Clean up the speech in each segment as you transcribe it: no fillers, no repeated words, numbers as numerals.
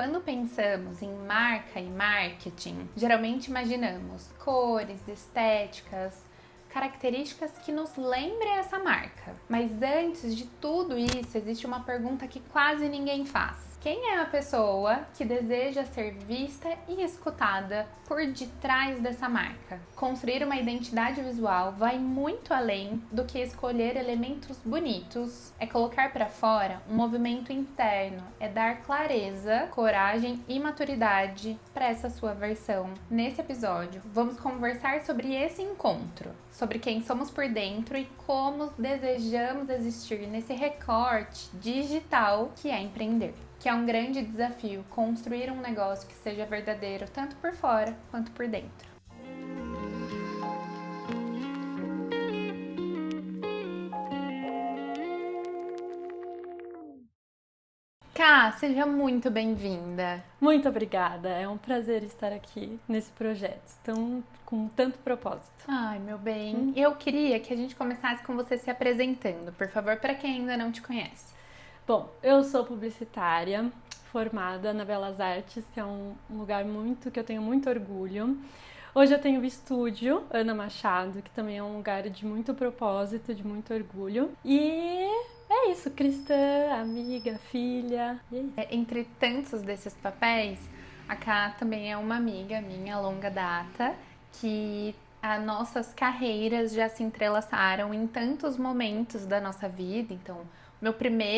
Quando pensamos em marca e marketing, geralmente imaginamos cores, estéticas, características que nos lembrem essa marca. Mas antes de tudo isso, existe uma pergunta que quase ninguém faz. Quem é a pessoa que deseja ser vista e escutada por detrás dessa marca? Construir uma identidade visual vai muito além do que escolher elementos bonitos. É colocar para fora um movimento interno, é dar clareza, coragem e maturidade para essa sua versão. Nesse episódio, vamos conversar sobre esse encontro, sobre quem somos por dentro e como desejamos existir nesse recorte digital que é empreender. Que é um grande desafio construir um negócio que seja verdadeiro tanto por fora quanto por dentro. Ká, seja muito bem-vinda. Muito obrigada, é um prazer estar aqui nesse projeto, com tanto propósito. Ai, meu bem, eu queria que a gente começasse com você se apresentando, por favor, para quem ainda não te conhece. Bom, eu sou publicitária, formada na Belas Artes, que é um lugar que eu tenho muito orgulho. Hoje eu tenho o estúdio Ana Machado, que também é um lugar de muito propósito, de muito orgulho. E é isso, cristã, amiga, filha. Entre tantos desses papéis, a Ká também é uma amiga minha a longa data, que as nossas carreiras já se entrelaçaram em tantos momentos da nossa vida. Então,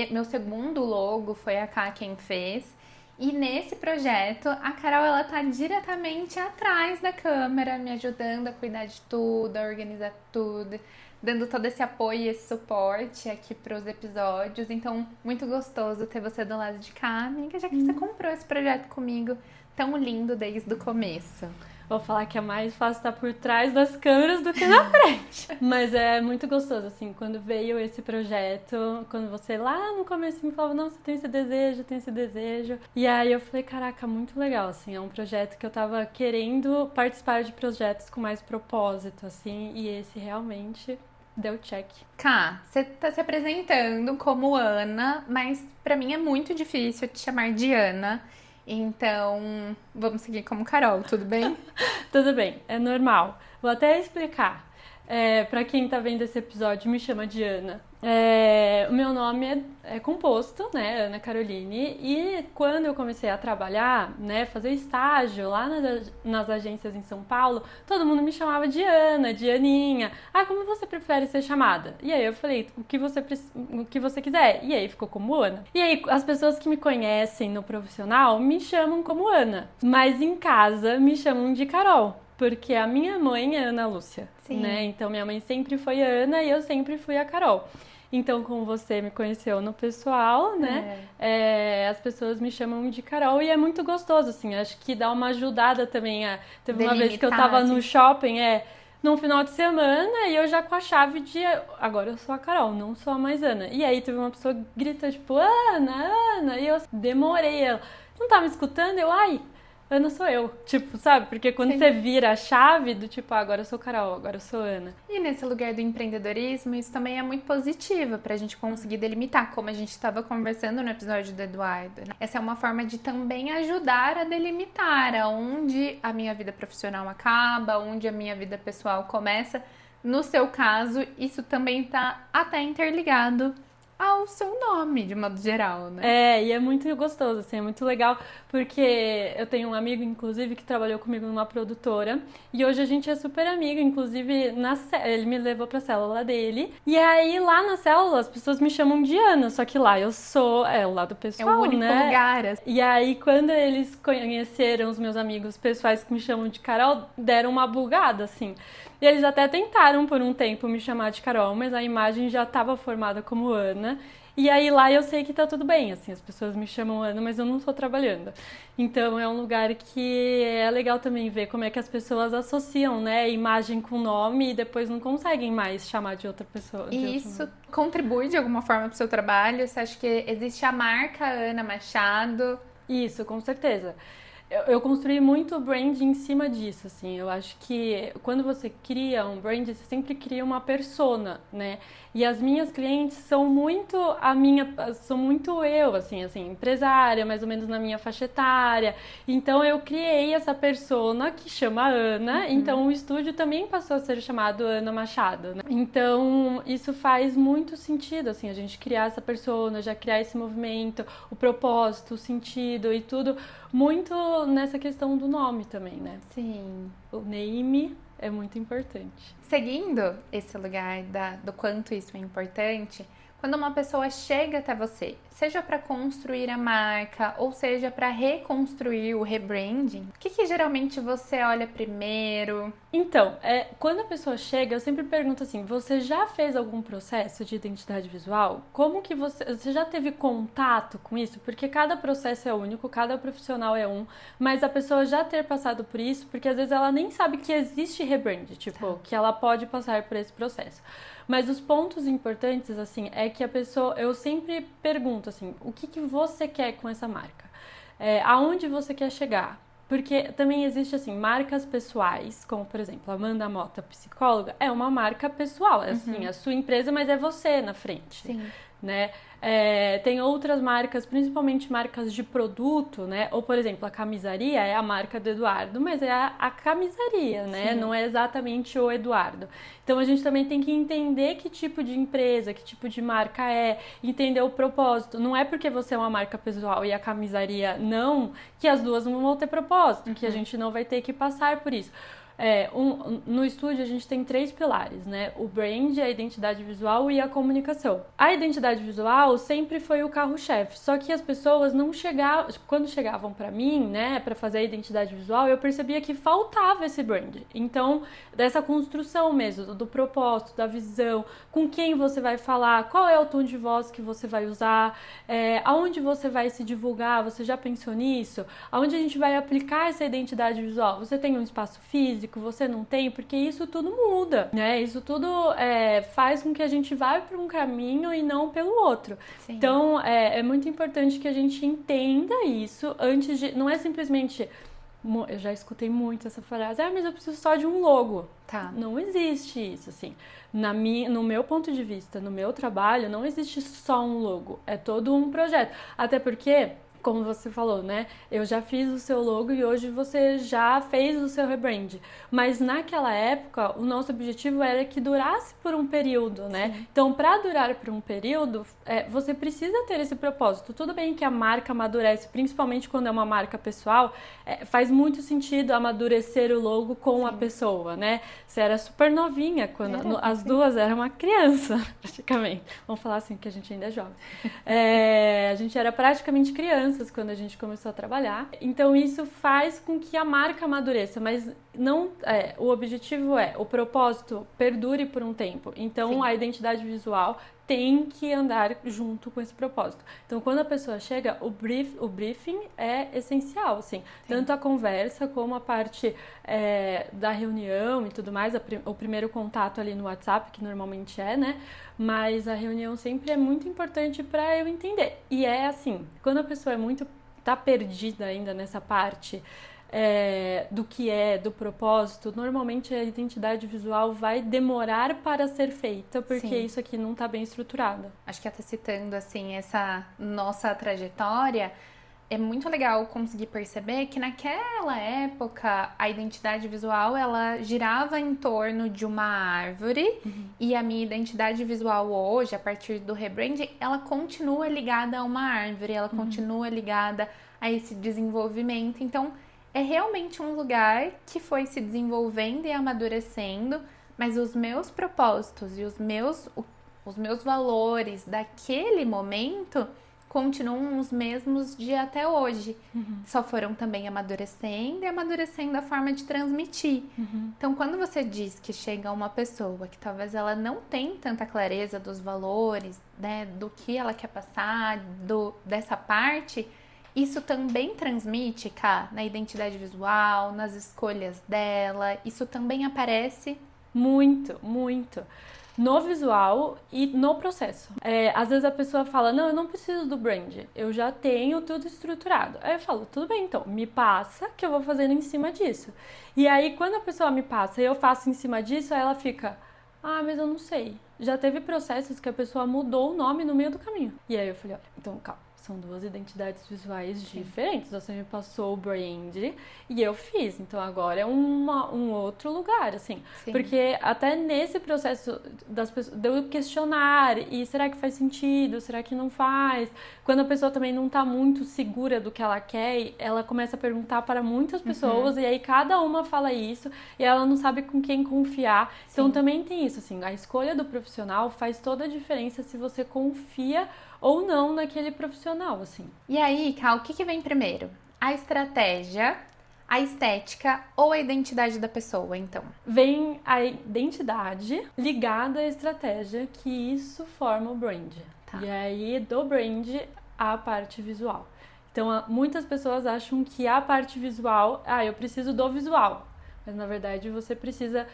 meu segundo logo foi a Ká quem fez. E nesse projeto, a Carol, ela tá diretamente atrás da câmera, me ajudando a cuidar de tudo, a organizar tudo, dando todo esse apoio e esse suporte aqui pros episódios. Então, muito gostoso ter você do lado de cá, amiga, já que você comprou esse projeto comigo, tão lindo desde o começo. Vou falar que é mais fácil estar por trás das câmeras do que na frente. Mas é muito gostoso, assim, quando veio esse projeto, quando você lá no começo me falava, não, você tem esse desejo, tem esse desejo. E aí eu falei, caraca, muito legal, assim, é um projeto que eu tava querendo participar de projetos com mais propósito, assim, e esse realmente deu check. Ká, você tá se apresentando como Ana, mas pra mim é muito difícil te chamar de Ana. Então, vamos seguir como Carol, tudo bem? Tudo bem, é normal. Vou até explicar. Pra quem tá vendo esse episódio, me chama de Ana. O meu nome é composto, né, Ana Caroline, e quando eu comecei a trabalhar, né, fazer estágio lá nas agências em São Paulo, todo mundo me chamava de Ana, de Aninha. Ah, como você prefere ser chamada? E aí eu falei, o que você quiser. E aí ficou como Ana. E aí as pessoas que me conhecem no profissional me chamam como Ana, mas em casa me chamam de Carol. Porque a minha mãe é Ana Lúcia, né? Então minha mãe sempre foi Ana e eu sempre fui a Carol. Então, como você me conheceu no pessoal, né? As pessoas me chamam de Carol e é muito gostoso, assim. Acho que dá uma ajudada também. Teve uma vez que eu tava no shopping, num final de semana, e eu já com a chave de agora eu sou a Carol, não sou a mais Ana. E aí teve uma pessoa que grita, tipo, Ana, e eu demorei. Ela, não tá me escutando? Ana sou eu, tipo, sabe? Porque quando você vira a chave do tipo, agora eu sou Carol, agora eu sou Ana. E nesse lugar do empreendedorismo, isso também é muito positivo pra gente conseguir delimitar, como a gente estava conversando no episódio do Eduardo, né? Essa é uma forma de também ajudar a delimitar aonde a minha vida profissional acaba, onde a minha vida pessoal começa. No seu caso, isso também tá até interligado ao seu nome, de modo geral, né? E é muito gostoso, assim, é muito legal, porque eu tenho um amigo, inclusive, que trabalhou comigo numa produtora, e hoje a gente é super amigo, inclusive, ele me levou pra célula dele, e aí lá na célula as pessoas me chamam de Ana, só que lá eu sou, o lado pessoal, né? É o único lugar. Assim. E aí, quando eles conheceram os meus amigos pessoais que me chamam de Carol, deram uma bugada, assim. E eles até tentaram por um tempo me chamar de Carol, mas a imagem já estava formada como Ana. E aí lá eu sei que tá tudo bem, assim, as pessoas me chamam Ana, mas eu não tô trabalhando. Então é um lugar que é legal também ver como é que as pessoas associam, né, imagem com nome e depois não conseguem mais chamar de outra pessoa. E isso contribui de alguma forma pro seu trabalho? Você acha que existe a marca Ana Machado? Isso, com certeza. eu construí muito o brand em cima disso, assim. Eu acho que quando você cria um brand, você sempre cria uma persona, né? E as minhas clientes são muito sou muito eu, assim, empresária, mais ou menos na minha faixa etária. Então eu criei essa persona que chama Ana, então o estúdio também passou a ser chamado Ana Machado, né? Então isso faz muito sentido, assim, a gente criar essa persona, já criar esse movimento, o propósito, o sentido e tudo, muito nessa questão do nome também, né? Sim. O name é muito importante. Seguindo esse lugar do quanto isso é importante, quando uma pessoa chega até você, seja para construir a marca ou seja para reconstruir o rebranding, o que geralmente você olha primeiro? Então, quando a pessoa chega, eu sempre pergunto assim, você já fez algum processo de identidade visual? Como que você já teve contato com isso? Porque cada processo é único, cada profissional é um, mas a pessoa já ter passado por isso, porque às vezes ela nem sabe que existe rebrand, tipo, que ela pode passar por esse processo. Mas os pontos importantes, assim, é que a pessoa, eu sempre pergunto, assim, o que você quer com essa marca? Aonde você quer chegar? Porque também existe, assim, marcas pessoais, como, por exemplo, Amanda Mota, psicóloga, é uma marca pessoal, é assim, a sua empresa, mas é você na frente, Sim. né? Tem outras marcas, principalmente marcas de produto, né? Ou, por exemplo, a camisaria é a marca do Eduardo, mas é a camisaria, né? Sim. Não é exatamente o Eduardo. Então, a gente também tem que entender que tipo de empresa, que tipo de marca entender o propósito. Não é porque você é uma marca pessoal e a camisaria não, que as duas não vão ter propósito, que a gente não vai ter que passar por isso. No estúdio a gente tem 3 pilares, né? O brand, a identidade visual e a comunicação. A identidade visual sempre foi o carro-chefe, só que as pessoas não chegavam, quando chegavam pra mim, né, pra fazer a identidade visual, eu percebia que faltava esse brand. Então, dessa construção mesmo, do propósito, da visão, com quem você vai falar, qual é o tom de voz que você vai usar, aonde você vai se divulgar, você já pensou nisso? Aonde a gente vai aplicar essa identidade visual? Você tem um espaço físico? Você não tem, porque isso tudo muda, né? Isso tudo faz com que a gente vá para um caminho e não pelo outro. Sim. Então, é muito importante que a gente entenda isso antes de... Não é simplesmente... Eu já escutei muito essa frase, mas eu preciso só de um logo. Tá. Não existe isso, assim. No meu ponto de vista, no meu trabalho, não existe só um logo. É todo um projeto. Até porque... Como você falou, né? Eu já fiz o seu logo e hoje você já fez o seu rebrand. Mas naquela época, o nosso objetivo era que durasse por um período, né? Sim. Então, para durar por um período, você precisa ter esse propósito. Tudo bem que a marca amadurece, principalmente quando é uma marca pessoal, faz muito sentido amadurecer o logo com a pessoa, né? Você era super novinha, quando as duas eram uma criança, praticamente. Vamos falar assim, que a gente ainda é jovem. A gente era praticamente criança quando a gente começou a trabalhar. Então isso faz com que a marca amadureça, mas não o objetivo o propósito perdure por um tempo. Então a identidade visual tem que andar junto com esse propósito. Então quando a pessoa chega, o briefing é essencial, assim, tanto a conversa como a parte da reunião e tudo mais, o primeiro contato ali no WhatsApp, que normalmente né? Mas a reunião sempre é muito importante para eu entender. E é assim, quando a pessoa tá perdida ainda nessa parte do que do propósito, normalmente a identidade visual vai demorar para ser feita, porque isso aqui não tá bem estruturado. Acho que até citando, assim, essa nossa trajetória, é muito legal conseguir perceber que naquela época a identidade visual ela girava em torno de uma árvore e a minha identidade visual hoje, a partir do rebranding, ela continua ligada a uma árvore, ela continua ligada a esse desenvolvimento. Então, é realmente um lugar que foi se desenvolvendo e amadurecendo, mas os meus propósitos e os meus valores daquele momento continuam os mesmos de até hoje. Só foram também amadurecendo e amadurecendo a forma de transmitir. Então, quando você diz que chega uma pessoa que talvez ela não tem tanta clareza dos valores, né, do que ela quer passar, dessa parte, isso também transmite, Ká, na identidade visual, nas escolhas dela, isso também aparece? Muito, muito. no visual e no processo. Às vezes a pessoa fala, não, eu não preciso do brand, eu já tenho tudo estruturado. Aí eu falo, tudo bem, então, me passa que eu vou fazendo em cima disso. E aí, quando a pessoa me passa e eu faço em cima disso, aí ela fica, mas eu não sei. Já teve processos que a pessoa mudou o nome no meio do caminho. E aí eu falei, olha, então calma. São duas identidades visuais diferentes. Você me passou o brand e eu fiz. Então agora é um outro lugar, assim. Sim. Porque até nesse processo das pessoas, de eu questionar, e será que faz sentido? Será que não faz? Quando a pessoa também não tá muito segura do que ela quer, ela começa a perguntar para muitas pessoas, e aí cada uma fala isso, e ela não sabe com quem confiar. Sim. Então também tem isso, assim, a escolha do profissional faz toda a diferença se você confia ou não naquele profissional, assim. E aí, Cal, o que vem primeiro? A estratégia, a estética ou a identidade da pessoa, então? Vem a identidade ligada à estratégia, que isso forma o brand. Tá. E aí, do brand, a parte visual. Então, muitas pessoas acham que a parte visual, eu preciso do visual. Mas, na verdade, você precisa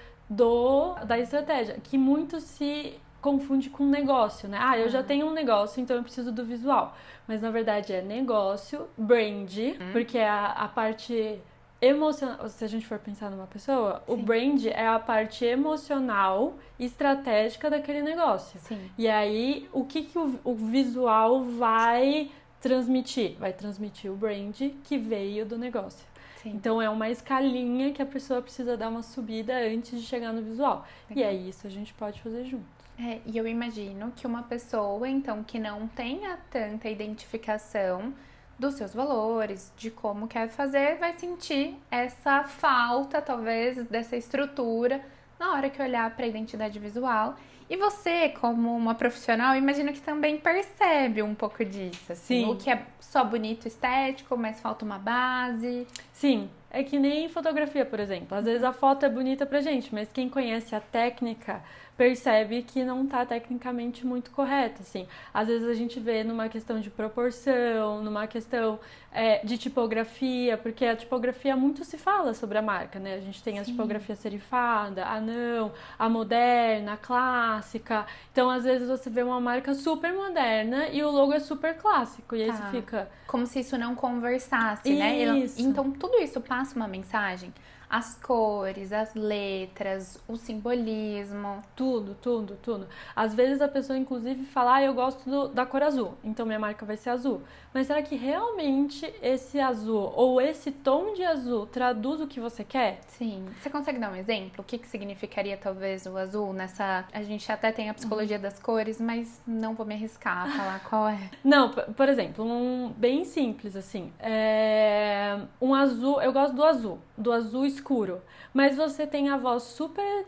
da estratégia, que muito se confunde com negócio, né? Eu já tenho um negócio, então eu preciso do visual. Mas na verdade é negócio, brand, porque é a parte emocional. Se a gente for pensar numa pessoa, sim, o brand é a parte emocional e estratégica daquele negócio. Sim. E aí, o que o visual vai transmitir? Vai transmitir o brand que veio do negócio. Sim. Então é uma escalinha que a pessoa precisa dar uma subida antes de chegar no visual. Legal. E é isso a gente pode fazer junto. E eu imagino que uma pessoa, então, que não tenha tanta identificação dos seus valores, de como quer fazer, vai sentir essa falta, talvez, dessa estrutura na hora que olhar para a identidade visual. E você, como uma profissional, imagino que também percebe um pouco disso, assim. Sim. O que é só bonito, estético, mas falta uma base. Sim, é que nem fotografia, por exemplo. Às vezes a foto é bonita pra gente, mas quem conhece a técnica percebe que não tá tecnicamente muito correto, assim. Às vezes a gente vê numa questão de proporção, numa questão de tipografia, porque a tipografia muito se fala sobre a marca, né? A gente tem a tipografia serifada, a não, a moderna, a clássica. Então, às vezes você vê uma marca super moderna e o logo é super clássico, e aí você fica... Como se isso não conversasse, né? Então, tudo isso passa uma mensagem? As cores, as letras, o simbolismo. Tudo. Às vezes a pessoa, inclusive, fala, eu gosto da cor azul, então minha marca vai ser azul. Mas será que realmente esse azul ou esse tom de azul traduz o que você quer? Sim. Você consegue dar um exemplo? O que significaria, talvez, o azul nessa... A gente até tem a psicologia das cores, mas não vou me arriscar a falar qual é. Não, por exemplo, um bem simples, assim. Um azul... Eu gosto do azul escuro. Mas você tem a voz super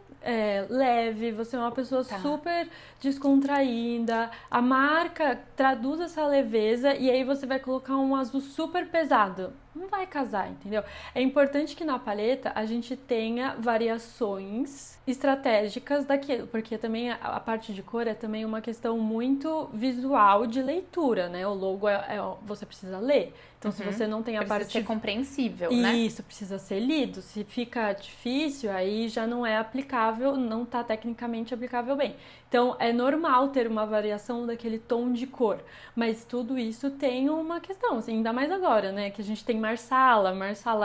leve, você é uma pessoa super descontraída, a marca traduz essa leveza e aí você vai colocar um azul super pesado. Não vai casar, entendeu? É importante que na paleta a gente tenha variações estratégicas daquilo, porque também a parte de cor é também uma questão muito visual de leitura, né? O logo você precisa ler. Então, se você não tem a parte... Precisa ser compreensível, né? Isso, precisa ser lido. Se fica difícil, aí já não é aplicável, não tá tecnicamente aplicável bem. Então, é normal ter uma variação daquele tom de cor. Mas tudo isso tem uma questão, assim, ainda mais agora, né? Que a gente tem marsala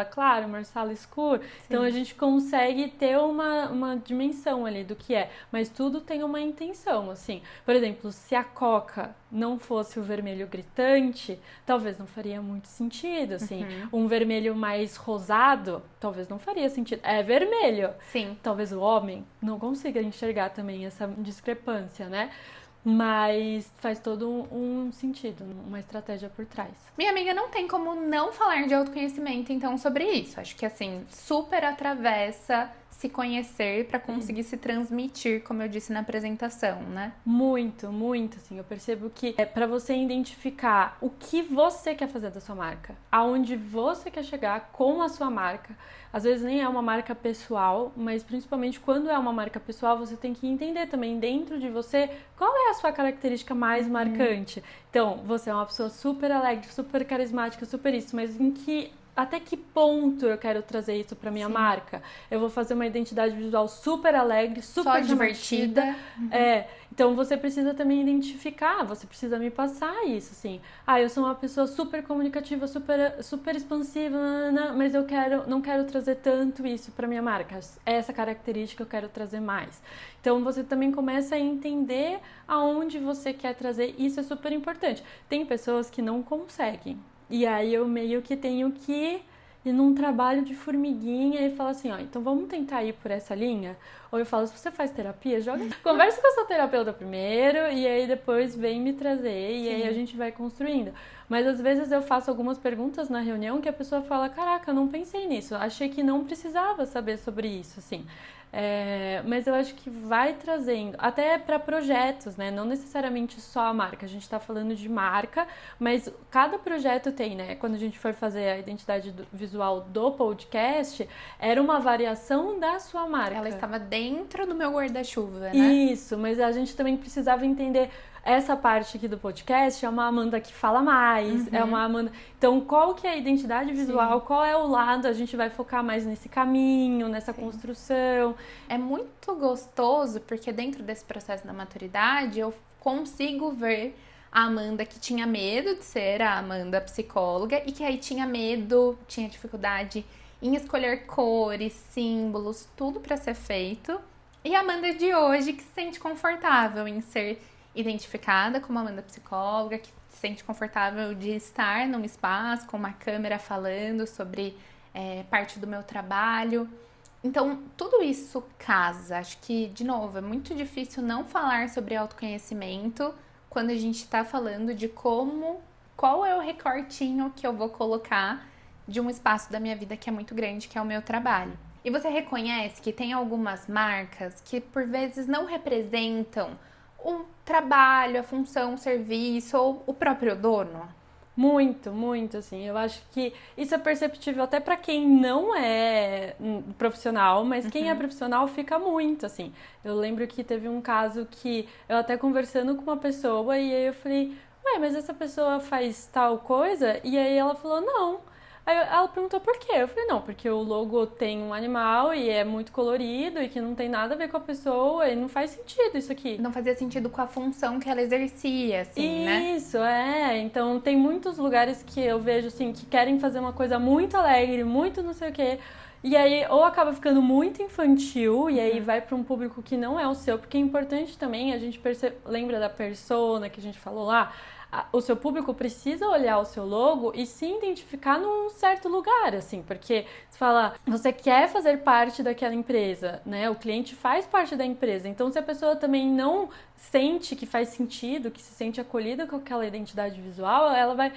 claro, marsala escuro. Sim. Então, a gente consegue ter uma dimensão ali do que é. Mas tudo tem uma intenção, assim. Por exemplo, se a Coca não fosse o vermelho gritante, talvez não faria muito sentido, assim. Um vermelho mais rosado, talvez não faria sentido. É vermelho. Sim. Talvez o homem não consiga enxergar também essa discrepância, né? Mas faz todo um sentido, uma estratégia por trás. Minha amiga, não tem como não falar de autoconhecimento, então, sobre isso. Acho que, assim, super atravessa se conhecer para conseguir se transmitir, como eu disse na apresentação, né? Muito, assim. Eu percebo que é para você identificar o que você quer fazer da sua marca, aonde você quer chegar com a sua marca. Às vezes nem é uma marca pessoal, mas principalmente quando é uma marca pessoal, você tem que entender também dentro de você qual é a sua característica mais marcante. Então, você é uma pessoa super alegre, super carismática, super isso, mas em que até que ponto eu quero trazer isso para minha marca? Eu vou fazer uma identidade visual super alegre, super divertida. Então você precisa também identificar, você precisa me passar isso, assim. Eu sou uma pessoa super comunicativa, super expansiva, mas eu não quero trazer tanto isso para minha marca. Essa característica eu quero trazer mais. Então você também começa a entender aonde você quer trazer, isso é super importante. Tem pessoas que não conseguem. E aí eu meio que tenho que ir num trabalho de formiguinha e falar assim, então vamos tentar ir por essa linha? Ou eu falo, se você faz terapia, conversa com a sua terapeuta primeiro e aí depois vem me trazer e aí a gente vai construindo. Mas às vezes eu faço algumas perguntas na reunião que a pessoa fala, caraca, eu não pensei nisso, achei que não precisava saber sobre isso, assim. Mas eu acho que vai trazendo, até para projetos, né? Não necessariamente só a marca, a gente está falando de marca, mas cada projeto tem, né? Quando a gente foi fazer a identidade visual do podcast, era uma variação da sua marca. Ela estava dentro do meu guarda-chuva, né? Isso, mas a gente também precisava entender essa parte aqui do podcast é uma Amanda que fala mais, é uma Amanda... Então, qual que é a identidade visual? Sim. Qual é o lado? A gente vai focar mais nesse caminho, nessa construção. É muito gostoso, porque dentro desse processo da maturidade, eu consigo ver a Amanda que tinha medo de ser a Amanda psicóloga e que aí tinha medo, tinha dificuldade em escolher cores, símbolos, tudo para ser feito. E a Amanda de hoje que se sente confortável em ser identificada como Amanda psicóloga, que se sente confortável de estar num espaço com uma câmera falando sobre parte do meu trabalho. Então, tudo isso casa. Acho que, de novo, é muito difícil não falar sobre autoconhecimento quando a gente está falando de qual é o recortinho que eu vou colocar de um espaço da minha vida que é muito grande, que é o meu trabalho. E você reconhece que tem algumas marcas que, por vezes, não representam o trabalho, a função, o serviço ou o próprio dono? Muito, muito, assim. Eu acho que isso é perceptível até para quem não é profissional, mas quem é profissional fica muito, assim. Eu lembro que teve um caso que eu até conversando com uma pessoa e aí eu falei, mas essa pessoa faz tal coisa? E aí ela falou, não. Aí ela perguntou por quê? Eu falei, não, porque o logo tem um animal e é muito colorido e que não tem nada a ver com a pessoa e não faz sentido isso aqui. Não fazia sentido com a função que ela exercia, assim, né? Isso, Então, tem muitos lugares que eu vejo, assim, que querem fazer uma coisa muito alegre, muito não sei o quê. E aí, ou acaba ficando muito infantil e aí vai para um público que não é o seu. Porque é importante também, a gente lembra da persona que a gente falou lá? O seu público precisa olhar o seu logo e se identificar num certo lugar, assim, porque você fala, você quer fazer parte daquela empresa, né? O cliente faz parte da empresa, então se a pessoa também não sente que faz sentido, que se sente acolhida com aquela identidade visual, ela vai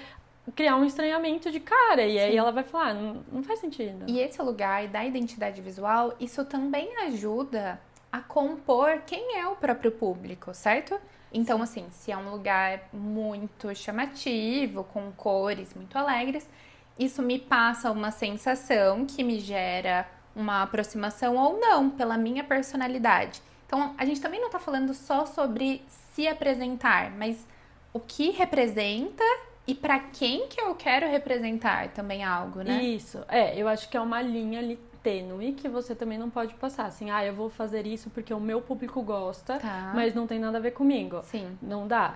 criar um estranhamento de cara e aí ela vai falar, não faz sentido. E esse lugar da identidade visual, isso também ajuda a compor quem é o próprio público, certo? Então, assim, se é um lugar muito chamativo, com cores muito alegres, isso me passa uma sensação que me gera uma aproximação ou não, pela minha personalidade. Então, a gente também não tá falando só sobre se apresentar, mas o que representa e para quem que eu quero representar também algo, né? Isso, eu acho que é uma linha ali tênue que você também não pode passar, assim, eu vou fazer isso porque o meu público gosta, mas não tem nada a ver comigo. Sim. Não dá,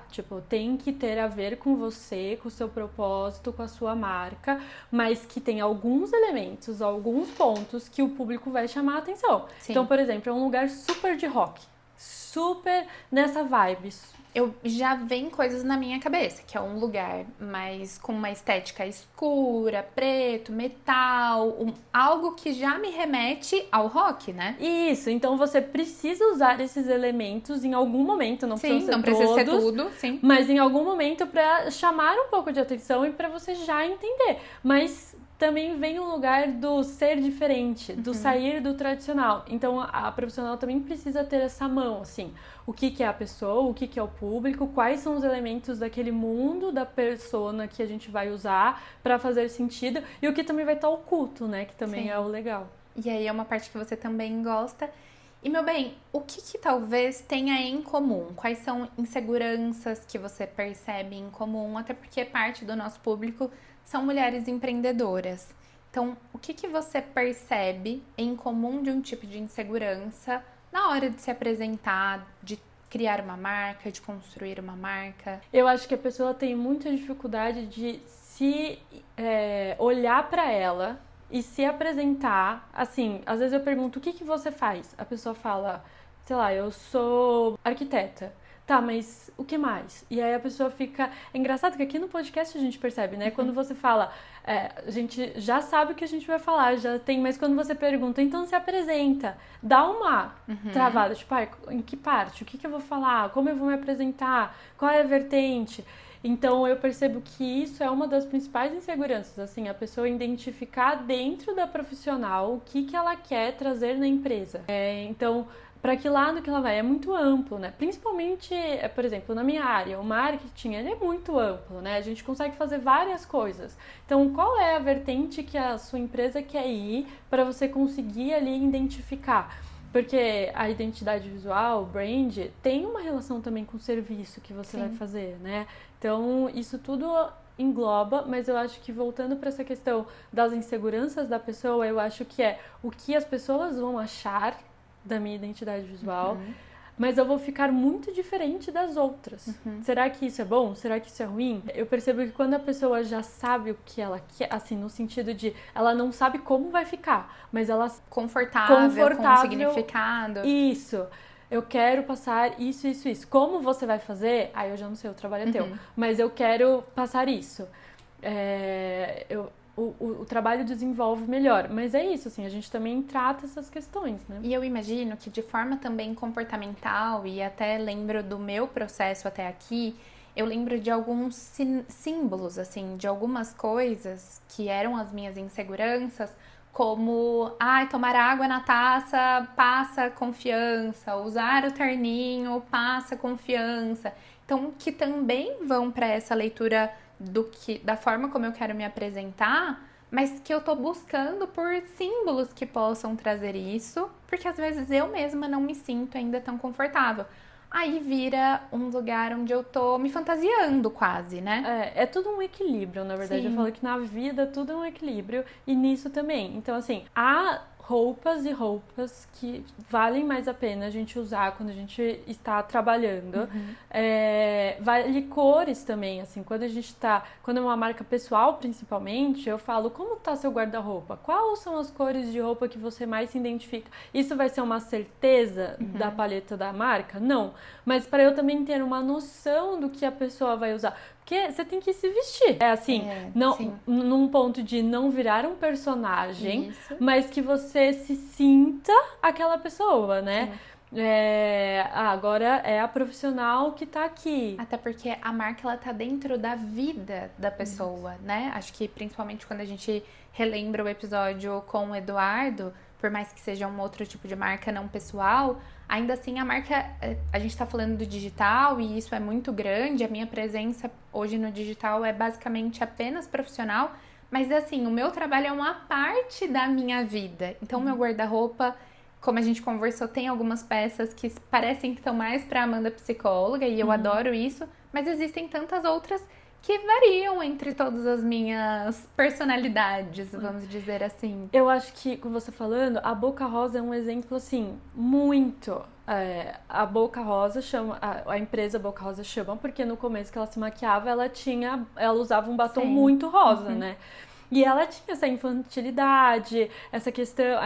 tem que ter a ver com você, com o seu propósito, com a sua marca, mas que tem alguns elementos, alguns pontos que o público vai chamar a atenção. Sim. Então, por exemplo, é um lugar super de rock, super nessa vibe. Eu já vem coisas na minha cabeça, que é um lugar mais com uma estética escura, preto, metal, algo que já me remete ao rock, né? Isso, então você precisa usar esses elementos em algum momento, não precisa ser não precisa ser tudo, sim. Mas em algum momento para chamar um pouco de atenção e para você já entender. Mas também vem o lugar do ser diferente, do sair do tradicional. Então, a profissional também precisa ter essa mão, assim. O que é a pessoa, o que é o público, quais são os elementos daquele mundo, da persona que a gente vai usar para fazer sentido. E o que também vai estar oculto, né? Que também é o legal. E aí é uma parte que você também gosta. E, meu bem, o que talvez tenha em comum? Quais são inseguranças que você percebe em comum? Até porque parte do nosso público são mulheres empreendedoras. Então, o que você percebe em comum de um tipo de insegurança na hora de se apresentar, de criar uma marca, de construir uma marca? Eu acho que a pessoa tem muita dificuldade de se olhar para ela e se apresentar. Assim, às vezes eu pergunto, o que você faz? A pessoa fala, sei lá, eu sou arquiteta. Tá, mas o que mais? E aí a pessoa fica... É engraçado que aqui no podcast a gente percebe, né? Quando você fala, a gente já sabe o que a gente vai falar, já tem... Mas quando você pergunta, então se apresenta. Dá uma travada, tipo, em que parte? O que eu vou falar? Como eu vou me apresentar? Qual é a vertente? Então, eu percebo que isso é uma das principais inseguranças, assim, a pessoa identificar dentro da profissional o que ela quer trazer na empresa. Então... para que lado que ela vai? É muito amplo, né? Principalmente, por exemplo, na minha área, o marketing, ele é muito amplo, né? A gente consegue fazer várias coisas. Então, qual é a vertente que a sua empresa quer ir para você conseguir ali identificar? Porque a identidade visual, o brand, tem uma relação também com o serviço que você vai fazer, né? Então, isso tudo engloba, mas eu acho que voltando para essa questão das inseguranças da pessoa, eu acho que é o que as pessoas vão achar da minha identidade visual, mas eu vou ficar muito diferente das outras. Será que isso é bom? Será que isso é ruim? Eu percebo que quando a pessoa já sabe o que ela quer, assim, no sentido de ela não sabe como vai ficar, mas ela confortável com o significado. Isso. Eu quero passar isso. Como você vai fazer? Aí eu já não sei, o trabalho é teu. Mas eu quero passar isso. O trabalho desenvolve melhor. Mas é isso, assim, a gente também trata essas questões, né? E eu imagino que de forma também comportamental, e até lembro do meu processo até aqui, eu lembro de alguns símbolos, assim, de algumas coisas que eram as minhas inseguranças, como, tomar água na taça passa confiança, usar o terninho passa confiança. Então, que também vão para essa leitura da forma como eu quero me apresentar, mas que eu tô buscando por símbolos que possam trazer isso, porque às vezes eu mesma não me sinto ainda tão confortável. Aí vira um lugar onde eu tô me fantasiando quase, né? É tudo um equilíbrio, na verdade. Sim. Eu falo que na vida tudo é um equilíbrio e nisso também. Então, assim, há roupas e roupas que valem mais a pena a gente usar quando a gente está trabalhando. Vale cores também, assim, quando é uma marca pessoal, principalmente, eu falo, como tá seu guarda-roupa? Quais são as cores de roupa que você mais se identifica? Isso vai ser uma certeza da paleta da marca? Não. Mas para eu também ter uma noção do que a pessoa vai usar. Porque você tem que se vestir. É assim, num ponto de não virar um personagem, mas que você se sinta aquela pessoa, né? Agora é a profissional que tá aqui. Até porque a marca, ela tá dentro da vida da pessoa, né? Acho que principalmente quando a gente relembra o episódio com o Eduardo, por mais que seja um outro tipo de marca não pessoal, ainda assim a marca, a gente tá falando do digital e isso é muito grande, a minha presença hoje no digital é basicamente apenas profissional, mas assim, o meu trabalho é uma parte da minha vida. Então, o meu guarda-roupa, como a gente conversou, tem algumas peças que parecem que estão mais pra Amanda psicóloga e eu adoro isso, mas existem tantas outras que variam entre todas as minhas personalidades, vamos dizer assim. Eu acho que, com você falando, a Boca Rosa é um exemplo, assim, muito... a Boca Rosa chama... A empresa Boca Rosa chama porque no começo que ela se maquiava, ela usava um batom muito rosa, né? E ela tinha essa infantilidade, essa questão,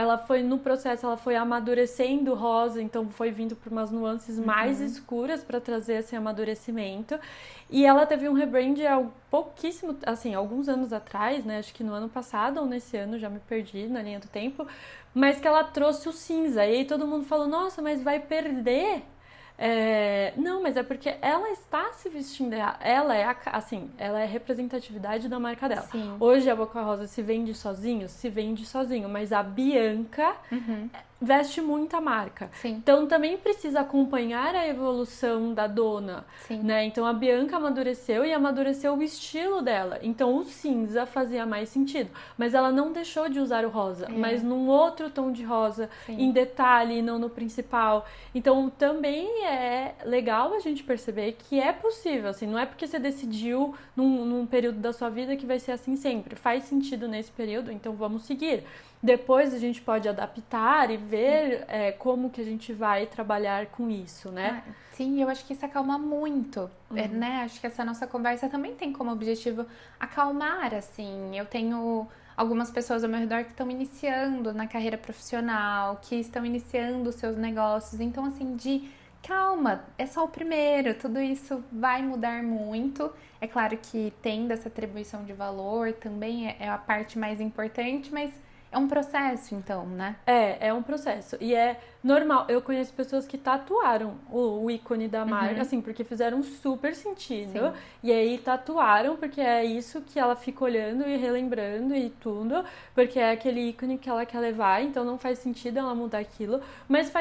no processo, ela foi amadurecendo rosa, então foi vindo por umas nuances mais escuras para trazer esse amadurecimento. E ela teve um rebrand alguns anos atrás, né? Acho que no ano passado ou nesse ano, já me perdi na linha do tempo, mas que ela trouxe o cinza. E aí todo mundo falou, nossa, mas vai perder? Não, mas é porque ela está se vestindo, ela é a representatividade da marca dela. Sim. Hoje a Boca Rosa se vende sozinho, mas a Bianca veste muito a marca. Sim. Então também precisa acompanhar a evolução da dona, Sim. né? Então a Bianca amadureceu e amadureceu o estilo dela. Então o cinza fazia mais sentido, mas ela não deixou de usar o rosa, mas num outro tom de rosa, Sim. em detalhe, não no principal. Então também é legal a gente perceber que é possível, assim, não é porque você decidiu num período da sua vida que vai ser assim sempre. Faz sentido nesse período, então vamos seguir. Depois a gente pode adaptar e ver como que a gente vai trabalhar com isso, né? Sim, eu acho que isso acalma muito, né? Acho que essa nossa conversa também tem como objetivo acalmar, assim. Eu tenho algumas pessoas ao meu redor que estão iniciando na carreira profissional, que estão iniciando os seus negócios. Então, assim, calma, é só o primeiro, tudo isso vai mudar muito. É claro que tendo essa atribuição de valor também é a parte mais importante, mas é um processo, então, né? É um processo. E é normal. Eu conheço pessoas que tatuaram o ícone da marca, assim, porque fizeram super sentido. Sim. E aí tatuaram, porque é isso que ela fica olhando e relembrando e tudo. Porque é aquele ícone que ela quer levar, então não faz sentido ela mudar aquilo. Mas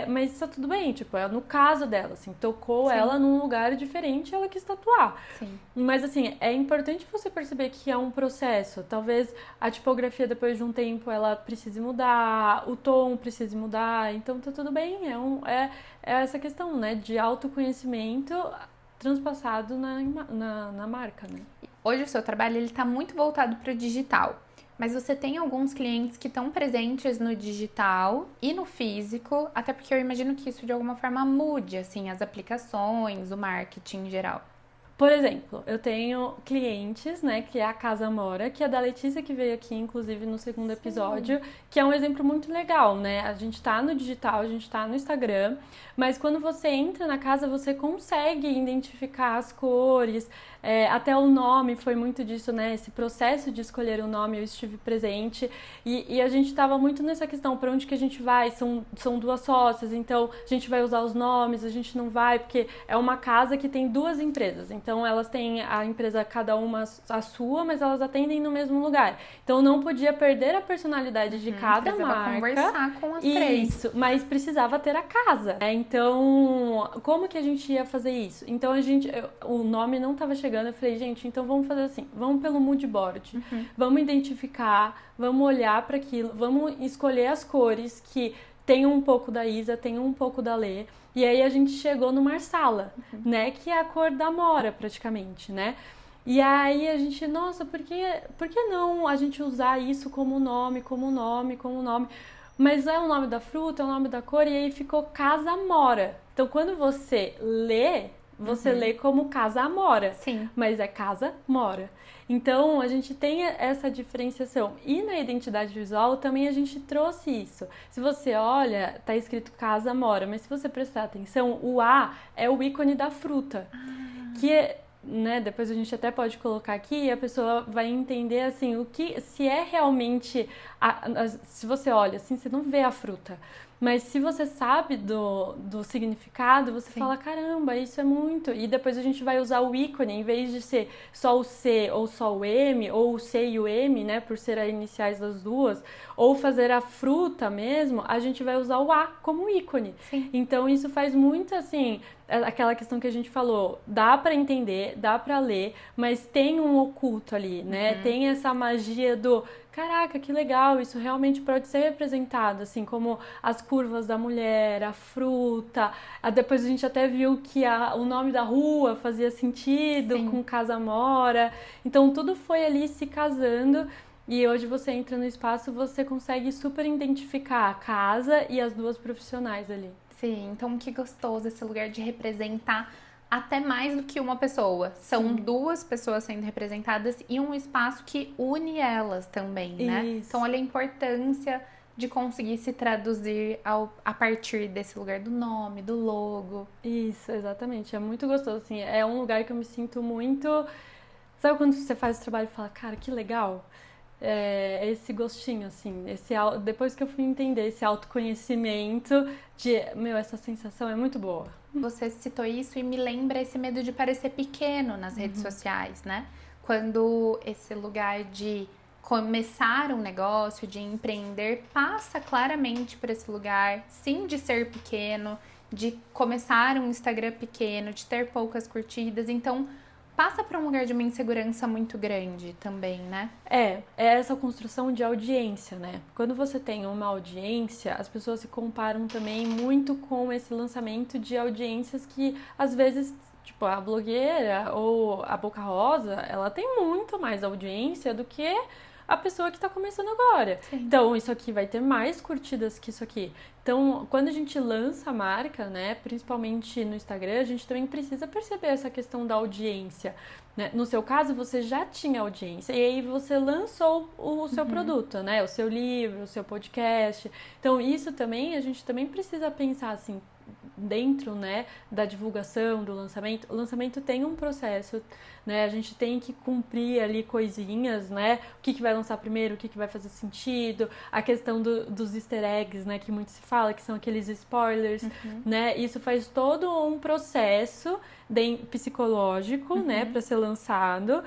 mas tá tudo bem, tipo, é no caso dela, assim, tocou Sim. ela num lugar diferente, ela quis tatuar. Sim. Mas assim, é importante você perceber que é um processo. Talvez a tipografia depois de um tempo ela precise mudar, o tom precise mudar, então tá tudo bem. É essa questão, né, de autoconhecimento transpassado na marca, né? Hoje o seu trabalho ele tá muito voltado para o digital, mas você tem alguns clientes que estão presentes no digital e no físico, até porque eu imagino que isso de alguma forma mude, assim, as aplicações, o marketing em geral. Por exemplo, eu tenho clientes, né, que é a Casa Mora, que é da Letícia, que veio aqui, inclusive, no segundo episódio, que é um exemplo muito legal, né? A gente tá no digital, a gente tá no Instagram, mas quando você entra na casa, você consegue identificar as cores, até o nome foi muito disso, né? Esse processo de escolher o nome, eu estive presente, e a gente tava muito nessa questão, para onde que a gente vai? São duas sócias, então a gente vai usar os nomes, a gente não vai, porque é uma casa que tem duas empresas, então elas têm a empresa, cada uma a sua, mas elas atendem no mesmo lugar. Então não podia perder a personalidade de cada marca. Conversar com as três. Isso, mas precisava ter a casa. Então, como que a gente ia fazer isso? Então o nome não estava chegando, eu falei, gente, então vamos fazer assim, vamos pelo mood board. Vamos identificar, vamos olhar para aquilo, vamos escolher as cores que tem um pouco da Isa, tem um pouco da Lê. E aí a gente chegou no Marsala, né? Que é a cor da Mora, praticamente, né? E aí a gente, nossa, por que não a gente usar isso como nome? Mas é o nome da fruta, é o nome da cor, e aí ficou Casa Mora. Então quando você lê como Casa Amora. Sim. Mas é Casa Mora. Então, a gente tem essa diferenciação. E na identidade visual também a gente trouxe isso. Se você olha, tá escrito Casa Mora, mas se você prestar atenção, o A é o ícone da fruta. Que é, né, depois a gente até pode colocar aqui e a pessoa vai entender assim, se é realmente se você olha assim, você não vê a fruta. Mas se você sabe do significado, você fala, caramba, isso é muito. E depois a gente vai usar o ícone, em vez de ser só o C ou só o M, ou o C e o M, né, por ser as iniciais das duas, ou fazer a fruta mesmo, a gente vai usar o A como ícone. Sim. Então isso faz muito assim, aquela questão que a gente falou, dá pra entender, dá pra ler, mas tem um oculto ali, né? Tem essa magia do caraca, que legal, isso realmente pode ser representado, assim, como as curvas da mulher, a fruta. Depois a gente até viu que o nome da rua fazia sentido com Casa Mora. Então tudo foi ali se casando. E hoje você entra no espaço, você consegue super identificar a casa e as duas profissionais ali. Sim, então que gostoso esse lugar de representar até mais do que uma pessoa. São duas pessoas sendo representadas e um espaço que une elas também, né? Isso. Então olha a importância de conseguir se traduzir a partir desse lugar do nome, do logo. Isso, exatamente. É muito gostoso, assim. É um lugar que eu me sinto muito... Sabe quando você faz o trabalho e fala, cara, que legal? Esse gostinho, assim, depois que eu fui entender esse autoconhecimento essa sensação é muito boa. Você citou isso e me lembra esse medo de parecer pequeno nas redes sociais, né? Quando esse lugar de começar um negócio, de empreender, passa claramente por esse lugar, sim, de ser pequeno, de começar um Instagram pequeno, de ter poucas curtidas. Então, passa por um lugar de uma insegurança muito grande também, né? É essa construção de audiência, né? Quando você tem uma audiência, as pessoas se comparam também muito com esse lançamento de audiências que, às vezes, tipo, a blogueira ou a Boca Rosa, ela tem muito mais audiência do que a pessoa que está começando agora. Sim. Então, isso aqui vai ter mais curtidas que isso aqui. Então, quando a gente lança a marca, né, principalmente no Instagram, a gente também precisa perceber essa questão da audiência, né? No seu caso, você já tinha audiência e aí você lançou o seu produto, né, o seu livro, o seu podcast. Então, isso também, a gente também precisa pensar assim, dentro, né, da divulgação, do lançamento. O lançamento tem um processo, né, a gente tem que cumprir ali coisinhas, né, o que vai lançar primeiro, o que vai fazer sentido, a questão dos easter eggs, né, que muito se fala, que são aqueles spoilers, né, isso faz todo um processo psicológico, né, para ser lançado.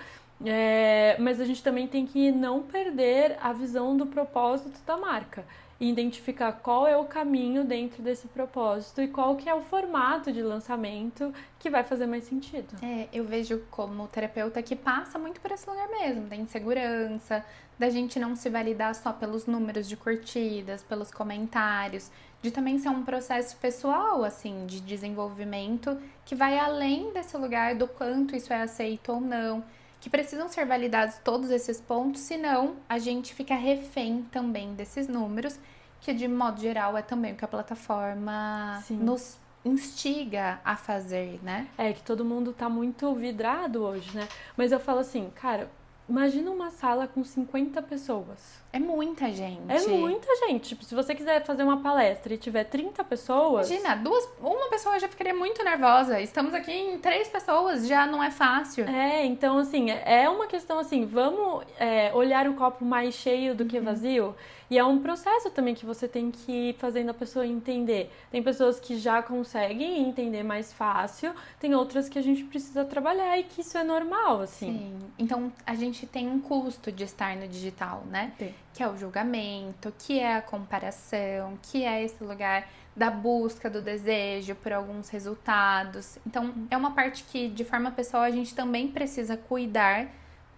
Mas a gente também tem que não perder a visão do propósito da marca e identificar qual é o caminho dentro desse propósito e qual que é o formato de lançamento que vai fazer mais sentido. Eu vejo como terapeuta que passa muito por esse lugar mesmo, da insegurança, da gente não se validar só pelos números de curtidas, pelos comentários, de também ser um processo pessoal, assim, de desenvolvimento que vai além desse lugar do quanto isso é aceito ou não, que precisam ser validados todos esses pontos, senão a gente fica refém também desses números, que de modo geral é também o que a plataforma nos instiga a fazer, né? Que todo mundo tá muito vidrado hoje, né? Mas eu falo assim, cara, imagina uma sala com 50 pessoas. É muita gente. É muita gente. Tipo, se você quiser fazer uma palestra e tiver 30 pessoas... Imagina, uma pessoa já ficaria muito nervosa. Estamos aqui em 3 pessoas, já não é fácil. Então, assim, é uma questão assim, vamos olhar o copo mais cheio do que vazio. E é um processo também que você tem que ir fazendo a pessoa entender. Tem pessoas que já conseguem entender mais fácil, tem outras que a gente precisa trabalhar e que isso é normal, assim. Sim. Então, a gente tem um custo de estar no digital, né? Tem. Que é o julgamento, que é a comparação, que é esse lugar da busca do desejo por alguns resultados. Então, é uma parte que, de forma pessoal, a gente também precisa cuidar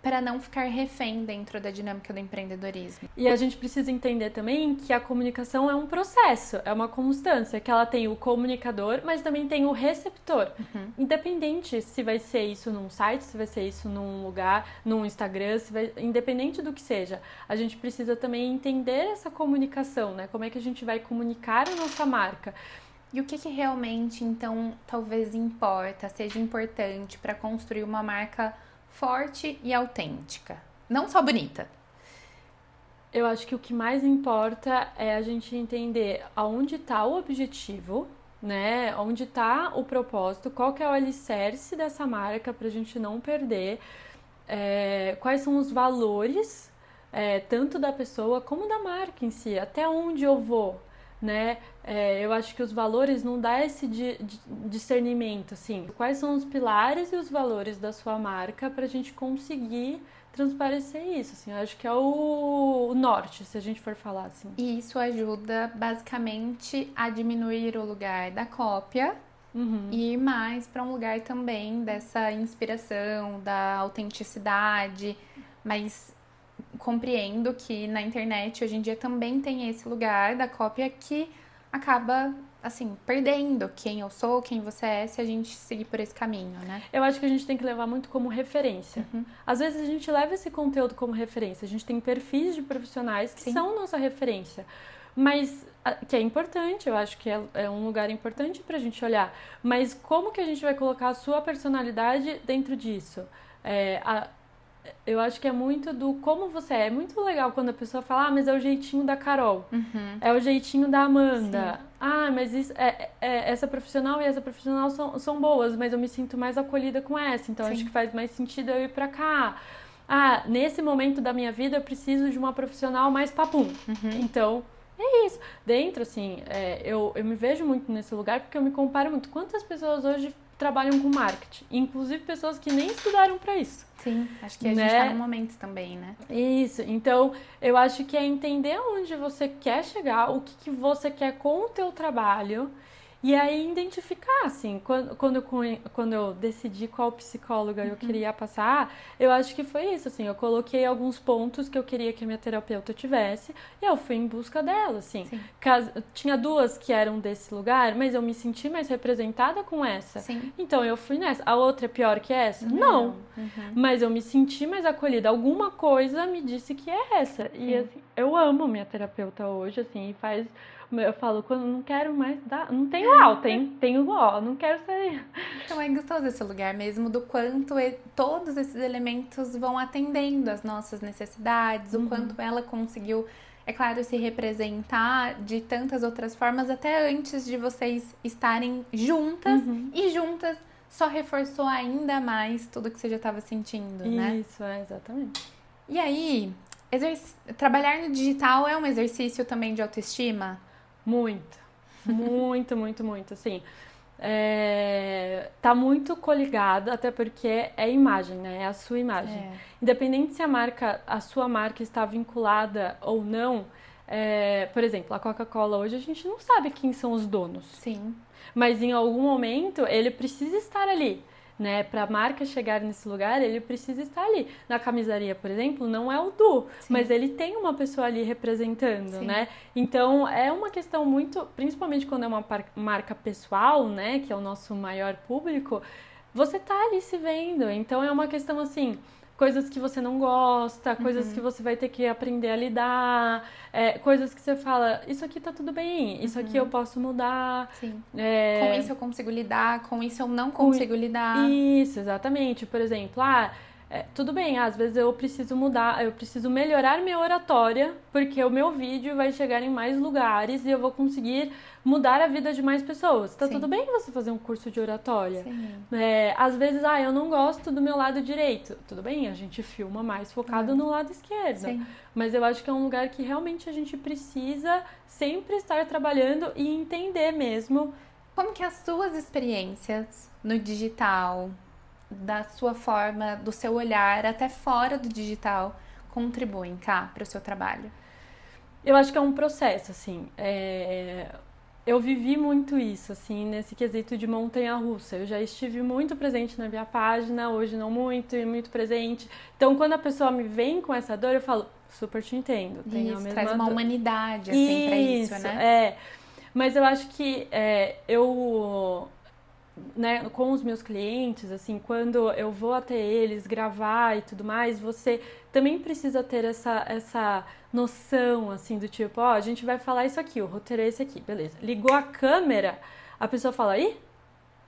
para não ficar refém dentro da dinâmica do empreendedorismo. E a gente precisa entender também que a comunicação é um processo, é uma constância, que ela tem o comunicador, mas também tem o receptor. Independente se vai ser isso num site, se vai ser isso num lugar, num Instagram, independente do que seja, a gente precisa também entender essa comunicação, né? Como é que a gente vai comunicar a nossa marca. E o que realmente, então, talvez importa, seja importante para construir uma marca forte e autêntica, não só bonita. Eu acho que o que mais importa é a gente entender aonde está o objetivo, né? Onde está o propósito, qual que é o alicerce dessa marca para a gente não perder, quais são os valores, tanto da pessoa como da marca em si, até onde eu vou, né? Eu acho que os valores não dá esse discernimento, assim. Quais são os pilares e os valores da sua marca para a gente conseguir transparecer isso, assim. Eu acho que é o norte, se a gente for falar assim. E isso ajuda, basicamente, a diminuir o lugar da cópia e ir mais para um lugar também dessa inspiração, da autenticidade, mas compreendo que na internet hoje em dia também tem esse lugar da cópia que acaba, assim, perdendo quem eu sou, quem você é, se a gente seguir por esse caminho, né? Eu acho que a gente tem que levar muito como referência. Às vezes a gente leva esse conteúdo como referência, a gente tem perfis de profissionais que são nossa referência, mas que é importante, eu acho que é um lugar importante pra gente olhar, mas como que a gente vai colocar a sua personalidade dentro disso? Eu acho que é muito do como você é. É muito legal quando a pessoa fala, mas é o jeitinho da Carol, é o jeitinho da Amanda. Mas isso, essa profissional e essa profissional são boas, mas eu me sinto mais acolhida com essa, então acho que faz mais sentido eu ir pra cá. Nesse momento da minha vida eu preciso de uma profissional mais papum. Então, é isso. Dentro, assim, eu me vejo muito nesse lugar porque eu me comparo muito. Quantas pessoas hoje trabalham com marketing, inclusive pessoas que nem estudaram para isso. Sim, acho que a gente tá num momento também, né? Isso, então eu acho que é entender onde você quer chegar, o que você quer com o teu trabalho e aí identificar, assim, quando eu decidi qual psicóloga eu queria passar, eu acho que foi isso, assim, eu coloquei alguns pontos que eu queria que a minha terapeuta tivesse e eu fui em busca dela, assim. Tinha duas que eram desse lugar, mas eu me senti mais representada com essa. Sim. Então eu fui nessa. A outra é pior que essa? Não. Mas eu me senti mais acolhida. Alguma coisa me disse que é essa. E assim, eu amo minha terapeuta hoje, assim, e faz... Eu falo, quando não quero mais dar... Não tenho alta, hein? Tenho ó, não quero sair. Então é gostoso esse lugar mesmo, do quanto todos esses elementos vão atendendo às nossas necessidades, o quanto ela conseguiu, é claro, se representar de tantas outras formas, até antes de vocês estarem juntas, e juntas só reforçou ainda mais tudo que você já estava sentindo, né? Isso, exatamente. E aí, trabalhar no digital é um exercício também de autoestima? Muito, muito, muito, muito, assim, tá muito coligado, até porque é imagem, né, é a sua imagem, independente se a sua marca está vinculada ou não, por exemplo, a Coca-Cola hoje a gente não sabe quem são os donos, sim, mas em algum momento ele precisa estar ali, né, para a marca chegar nesse lugar, ele precisa estar ali. Na camisaria, por exemplo, não é o Du, mas ele tem uma pessoa ali representando, né? Então, é uma questão muito, principalmente quando é uma marca pessoal, né, que é o nosso maior público, você tá ali se vendo. Então, é uma questão assim, coisas que você não gosta, coisas que você vai ter que aprender a lidar, coisas que você fala, isso aqui tá tudo bem, isso aqui eu posso mudar. Sim. Com isso eu consigo lidar, com isso eu não consigo lidar. Isso, exatamente. Por exemplo, tudo bem, às vezes eu preciso mudar, eu preciso melhorar minha oratória, porque o meu vídeo vai chegar em mais lugares e eu vou conseguir mudar a vida de mais pessoas. Tá tudo bem você fazer um curso de oratória. Às vezes, eu não gosto do meu lado direito. Tudo bem, a gente filma mais focado no lado esquerdo. Mas eu acho que é um lugar que realmente a gente precisa sempre estar trabalhando e entender mesmo. Como que as suas experiências no digital, da sua forma, do seu olhar, até fora do digital, contribuem, para o seu trabalho? Eu acho que é um processo, assim. Eu vivi muito isso, assim, nesse quesito de montanha-russa. Eu já estive muito presente na minha página, hoje não muito, e muito presente. Então, quando a pessoa me vem com essa dor, eu falo, super te entendo. Tenho a mesma traz uma humanidade, assim, pra isso, né? Mas eu acho que né, com os meus clientes, assim, quando eu vou até eles gravar e tudo mais, você também precisa ter essa noção, assim, do tipo, a gente vai falar isso aqui, o roteiro é esse aqui, beleza. Ligou a câmera, a pessoa fala,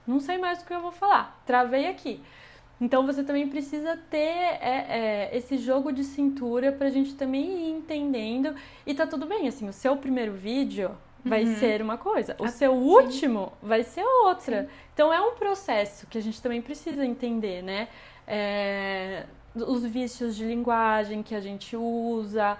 não sei mais o que eu vou falar, travei aqui. Então você também precisa ter esse jogo de cintura pra gente também ir entendendo, e tá tudo bem, assim, o seu primeiro vídeo vai ser uma coisa, o seu último vai ser outra. Então é um processo que a gente também precisa entender, né? Os vícios de linguagem que a gente usa,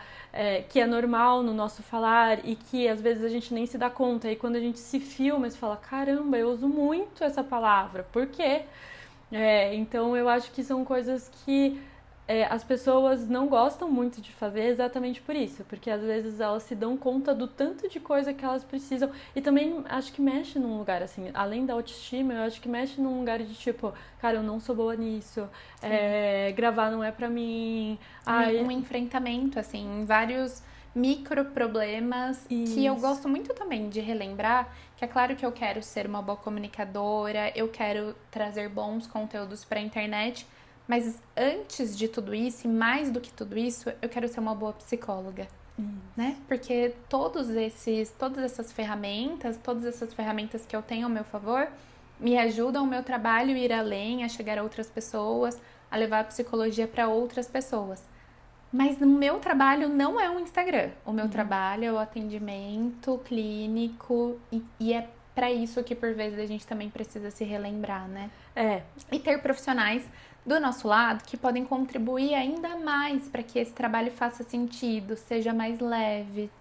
que é normal no nosso falar e que às vezes a gente nem se dá conta. E quando a gente se filma, você fala, caramba, eu uso muito essa palavra, por quê? Então eu acho que são coisas que as pessoas não gostam muito de fazer exatamente por isso, porque às vezes elas se dão conta do tanto de coisa que elas precisam, e também acho que mexe num lugar assim, além da autoestima, eu acho que mexe num lugar de tipo, cara, eu não sou boa nisso, gravar não é pra mim. Um enfrentamento, assim, vários micro problemas que eu gosto muito também de relembrar, que é claro que eu quero ser uma boa comunicadora, eu quero trazer bons conteúdos pra internet, mas antes de tudo isso, e mais do que tudo isso, eu quero ser uma boa psicóloga, né? Porque todas essas ferramentas que eu tenho ao meu favor, me ajudam o meu trabalho a ir além, a chegar a outras pessoas, a levar a psicologia para outras pessoas. Mas o meu trabalho não é um Instagram. O meu trabalho é o atendimento clínico e é para isso que por vezes a gente também precisa se relembrar, né? E ter profissionais do nosso lado que podem contribuir ainda mais para que esse trabalho faça sentido, seja mais leve.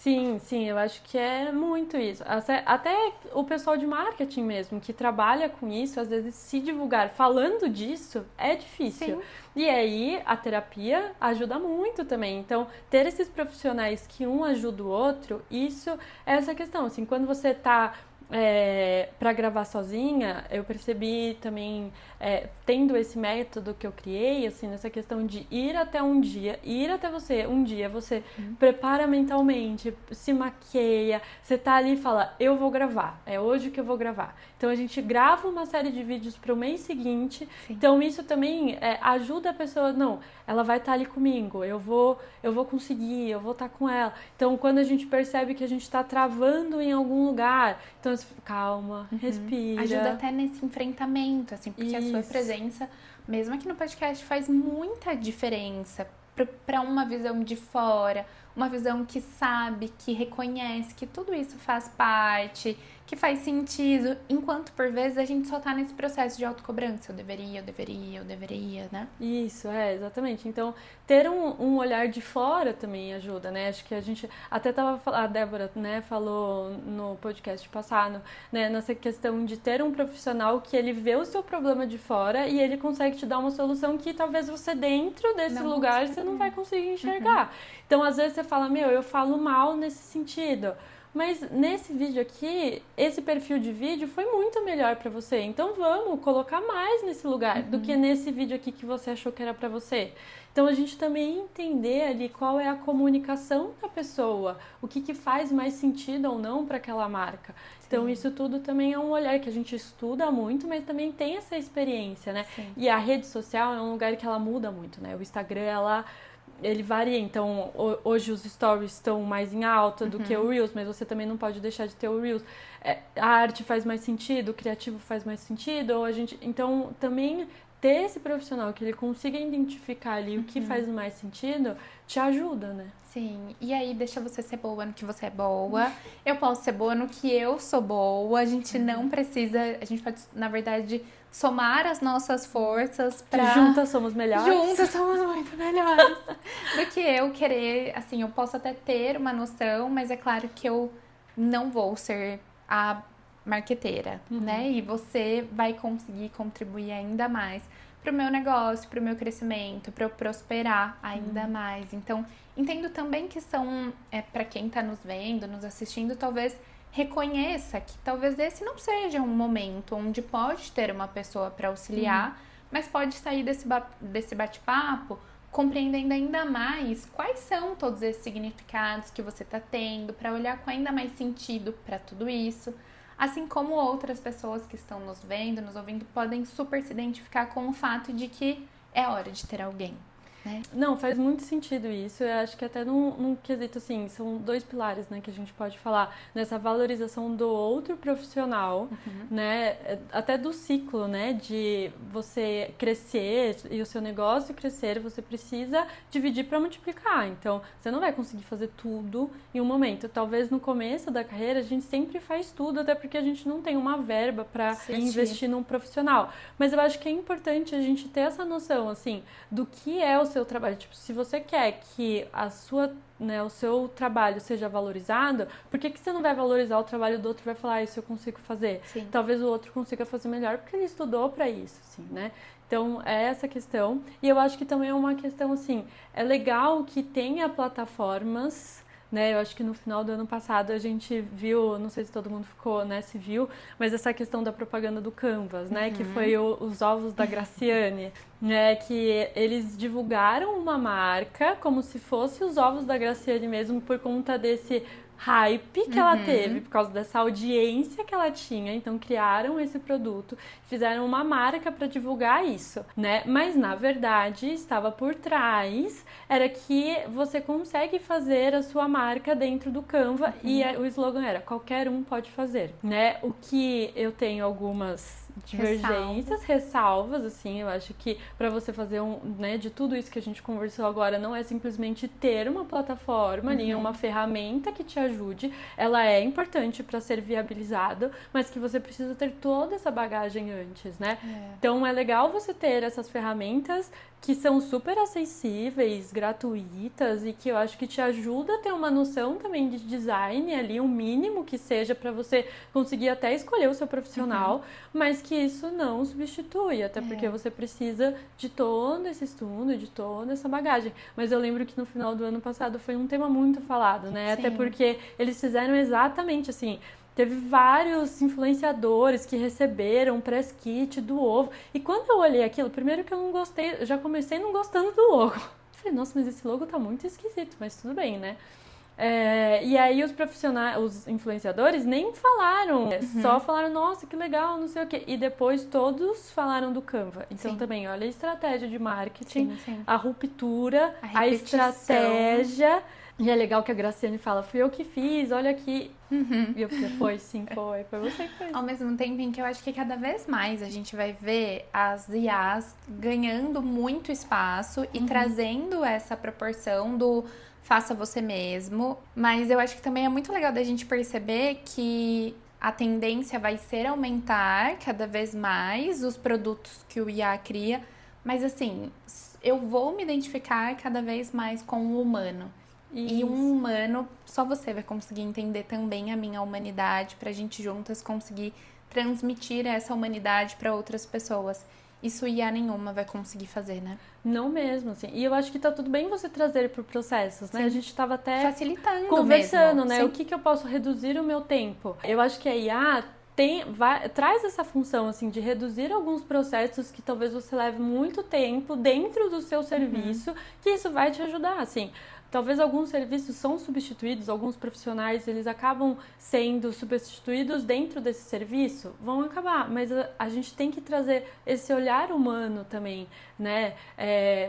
Sim, eu acho que é muito isso. Até o pessoal de marketing mesmo, que trabalha com isso, às vezes se divulgar falando disso é difícil. Sim. E aí a terapia ajuda muito também. Então, ter esses profissionais que um ajuda o outro, isso é essa questão. Assim, quando você tá para gravar sozinha, eu percebi também, tendo esse método que eu criei, assim, nessa questão de ir até você, um dia você prepara mentalmente, se maqueia, você tá ali e fala, eu vou gravar, é hoje que eu vou gravar. Então a gente grava uma série de vídeos para o mês seguinte. Sim. Então isso também ajuda a pessoa, não, ela vai estar ali comigo, eu vou conseguir, eu vou estar com ela. Então quando a gente percebe que a gente está travando em algum lugar, então calma, respira. Ajuda até nesse enfrentamento, assim, porque a sua presença, mesmo aqui no podcast, faz muita diferença para uma visão de fora, uma visão que sabe, que reconhece que tudo isso faz parte, que faz sentido, enquanto por vezes a gente só tá nesse processo de autocobrança, eu deveria, né? Isso, exatamente. Então, ter um olhar de fora também ajuda, né? Acho que a gente até a Débora, né, falou no podcast passado, né, nessa questão de ter um profissional que ele vê o seu problema de fora e ele consegue te dar uma solução que talvez você dentro desse lugar você não vai conseguir enxergar. Então, às vezes você fala, eu falo mal nesse sentido. Mas nesse vídeo aqui, esse perfil de vídeo foi muito melhor pra você. Então vamos colocar mais nesse lugar do que nesse vídeo aqui que você achou que era pra você. Então a gente também entender ali qual é a comunicação da pessoa, o que faz mais sentido ou não para aquela marca. Sim. Então isso tudo também é um olhar que a gente estuda muito, mas também tem essa experiência, né? Sim. E a rede social é um lugar que ela muda muito, né? O Instagram, ele varia, então hoje os stories estão mais em alta do que o Reels, mas você também não pode deixar de ter o Reels. A arte faz mais sentido, o criativo faz mais sentido, então também ter esse profissional que ele consiga identificar ali o que faz mais sentido, te ajuda, né? Sim, e aí deixa você ser boa no que você é boa, eu posso ser boa no que eu sou boa, a gente não precisa, a gente pode, na verdade, somar as nossas forças pra... Que juntas somos melhores. Juntas somos muito melhores do que eu querer, assim, eu posso até ter uma noção, mas é claro que eu não vou ser a marqueteira, né? E você vai conseguir contribuir ainda mais pro meu negócio, pro meu crescimento, para eu prosperar ainda mais. Então, entendo também que são, para quem tá nos vendo, nos assistindo, talvez reconheça que talvez esse não seja um momento onde pode ter uma pessoa para auxiliar, mas pode sair desse bate-papo compreendendo ainda mais quais são todos esses significados que você tá tendo, para olhar com ainda mais sentido para tudo isso. Assim como outras pessoas que estão nos vendo, nos ouvindo, podem super se identificar com o fato de que é hora de ter alguém, né? Não, faz muito sentido isso. Eu acho que até num quesito, assim, são dois pilares, né, que a gente pode falar. Nessa valorização do outro profissional, né, até do ciclo, né, de você crescer e o seu negócio crescer, você precisa dividir para multiplicar. Então, você não vai conseguir fazer tudo em um momento. Talvez no começo da carreira a gente sempre faz tudo, até porque a gente não tem uma verba para investir num profissional. Mas eu acho que é importante a gente ter essa noção, assim, do que é o seu trabalho. Tipo, se você quer que o seu trabalho seja valorizado, por que você não vai valorizar o trabalho do outro e vai falar, isso eu consigo fazer? Sim. Talvez o outro consiga fazer melhor porque ele estudou para isso, assim, né? Então, é essa questão. E eu acho que também é uma questão, assim, é legal que tenha plataformas, né? Eu acho que no final do ano passado a gente viu, não sei se todo mundo ficou, né, se viu, mas essa questão da propaganda do Canvas, né, que foi os ovos da Graciane, né, que eles divulgaram uma marca como se fosse os ovos da Graciane mesmo, por conta desse hype que ela teve, por causa dessa audiência que ela tinha. Então criaram esse produto, fizeram uma marca para divulgar isso, né? Mas na verdade estava por trás, era que você consegue fazer a sua marca dentro do Canva e o slogan era qualquer um pode fazer, né? O que eu tenho algumas divergências, ressalvas, assim, eu acho que para você fazer né, de tudo isso que a gente conversou agora, não é simplesmente ter uma plataforma ali, uma ferramenta que te ajude, ela é importante para ser viabilizada, mas que você precisa ter toda essa bagagem antes, né? Então é legal você ter essas ferramentas que são super acessíveis, gratuitas e que eu acho que te ajuda a ter uma noção também de design ali, um mínimo que seja para você conseguir até escolher o seu profissional, mas que isso não substitui, até porque você precisa de todo esse estudo, de toda essa bagagem. Mas eu lembro que no final do ano passado foi um tema muito falado, né? Sim. Até porque eles fizeram exatamente assim. Teve vários influenciadores que receberam um press kit do ovo. E quando eu olhei aquilo, primeiro que eu não gostei, eu já comecei não gostando do logo. Falei, nossa, mas esse logo tá muito esquisito, mas tudo bem, né? E aí os profissionais, os influenciadores nem falaram, só falaram, nossa, que legal, não sei o quê. E depois todos falaram do Canva. Então também, olha a estratégia de marketing, a ruptura, a estratégia. E é legal que a Graciane fala, fui eu que fiz, olha aqui. E eu falei, foi você que fez. Ao mesmo tempo em que eu acho que cada vez mais a gente vai ver as IAs ganhando muito espaço e trazendo essa proporção do faça você mesmo. Mas eu acho que também é muito legal da gente perceber que a tendência vai ser aumentar cada vez mais os produtos que o IA cria. Mas assim, eu vou me identificar cada vez mais com o humano. Isso. E um humano, só você vai conseguir entender também a minha humanidade, pra gente juntas conseguir transmitir essa humanidade para outras pessoas. Isso IA nenhuma vai conseguir fazer, né? Não mesmo, assim. E eu acho que tá tudo bem você trazer para processos, né? Sim. A gente tava até facilitando conversando, mesmo. Né? Sim. O que eu posso reduzir o meu tempo? Eu acho que a IA traz essa função, assim, de reduzir alguns processos que talvez você leve muito tempo dentro do seu serviço, que isso vai te ajudar, assim. Talvez alguns serviços são substituídos, alguns profissionais, eles acabam sendo substituídos dentro desse serviço, vão acabar, mas a gente tem que trazer esse olhar humano também, né?